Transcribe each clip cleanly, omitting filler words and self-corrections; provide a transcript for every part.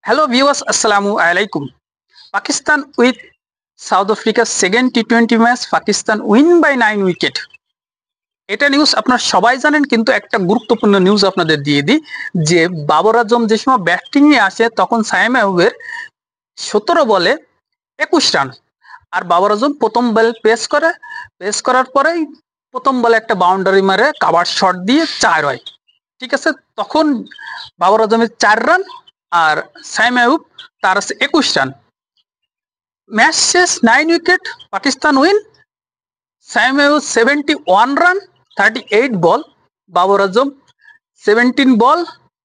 Hello viewers, Assalamu alaikum. Pakistan with South Africa's second T20 match, Pakistan win by 9 wicket. এটা news আপনারা সবাই জানেন, কিন্তু একটা গুরুত্বপূর্ণ নিউজ আপনাদের দিয়ে দিই যে বাবর আজম যে সময় ব্যাটিং এ আসে তখন সাইম আইয়ুবের 17 বলে 21 রান। আর বাবর আজম প্রথম বল পেস করার পরেই প্রথম বলে একটা বাউন্ডারি মারে কাভার শট দিয়ে 4 হয়। ঠিক আছে, তখন বাবর আজমের 4 রান আর সাইম আইয়ুব তার আছে 21 রান। ম্যাচ শেষ 9 wicket, Pakistan win. Saim Ayub 71 run 38 বল, বাবর আজম 17 বল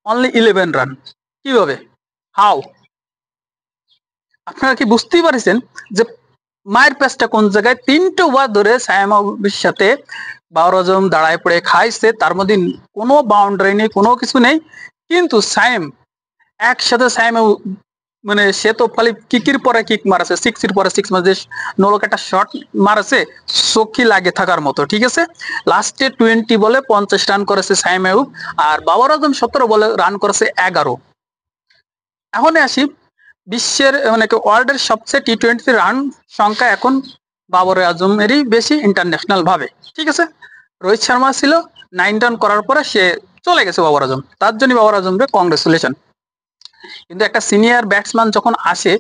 অনলি 11 রান। কিভাবে, হাউ? আপনারা কি বুঝতেই পারছেন যে মায়ের প্যাচটা কোন জায়গায়? 3টে ওভার ধরে সাইম আইয়ুবের সাথে বাবর আজম দাঁড়ায় পড়ে খাইছে, তার মধ্যে কোনো বাউন্ডারি নেই, কোনো কিছু নেই, কিন্তু সাইম একসাথে মানে সে তো খালি কিকের পরে কিক মারাছে, সিক্সের পরে সিক্স মারছে, নরক একটা শট মারাছে চোখি লাগে থাকার মতো। ঠিক আছে, লাস্টে 20 বলে 50 রান করেছে সাইম আইয়ুব, আর বাবর আজম 17 বলে রান করেছে 11। এখন আসি বিশ্বের মানে ওয়ার্ল্ডের সবচেয়ে T20 রান সংখ্যা এখন বাবর আজমেরই বেশি ইন্টারন্যাশনাল ভাবে। ঠিক আছে, রোহিত শর্মা ছিল 9 রান করার পরে সে চলে গেছে বাবর আজম, তার জন্য বাবর আজমকে কংগ্রেচুলেশন। কিন্তু একটা সিনিয়র ব্যাটসম্যান যখন আসে,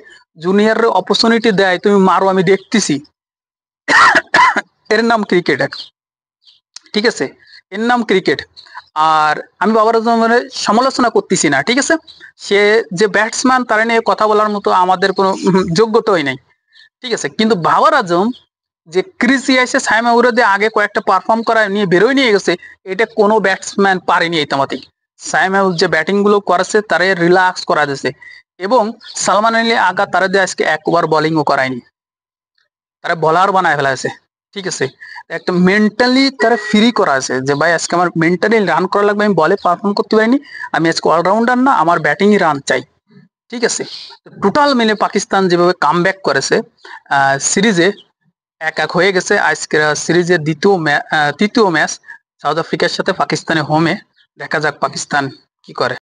জুনিয়র অপরচুনিটি দেয়, তুমি মারো আমি দেখতেছি, এর নাম ক্রিকেট। ঠিক আছে, এর নাম ক্রিকেট। আর আমি বাবর আজমের সমালোচনা করতেছি না, ঠিক আছে, সে যে ব্যাটসম্যান তার নিয়ে কথা বলার মতো আমাদের কোনো যোগ্যতাই নেই। ঠিক আছে, কিন্তু বাবর আজম যে ক্রিজে এসে সাইম আইয়ুবকে আগে কয়েকটা পারফর্ম করা নিয়ে বেরোয় নিয়ে গেছে, এটা কোনো ব্যাটসম্যান পারেনি ইতামাতিক। সাইম আইয়ুব যে ব্যাটিং গুলো করেছে তারে রিল্যাক্স করা দিয়েছে, এবং সালমান আলী আগা তারা দিয়ে আজকে একবার বোলিংও করায়নি, তারা বলার বানায় ফেলাছে। ঠিক আছে, একটা মেন্টালি তারা ফ্রি করা আছে যে ভাই আজকে আমার মেন্টালি রান করা লাগবে, আমি বলে পারফর্ম করতে পারিনি, আমি আজকে অলরাউন্ডার না, আমার ব্যাটিংই রান চাই। ঠিক আছে, টোটাল মিলে পাকিস্তান যেভাবে কামব্যাক করেছে সিরিজে 1-1 হয়ে গেছে। আজকের সিরিজের তৃতীয় ম্যাচ সাউথ আফ্রিকার সাথে পাকিস্তানের হোমে। দেখা যাক পাকিস্তান কি করে।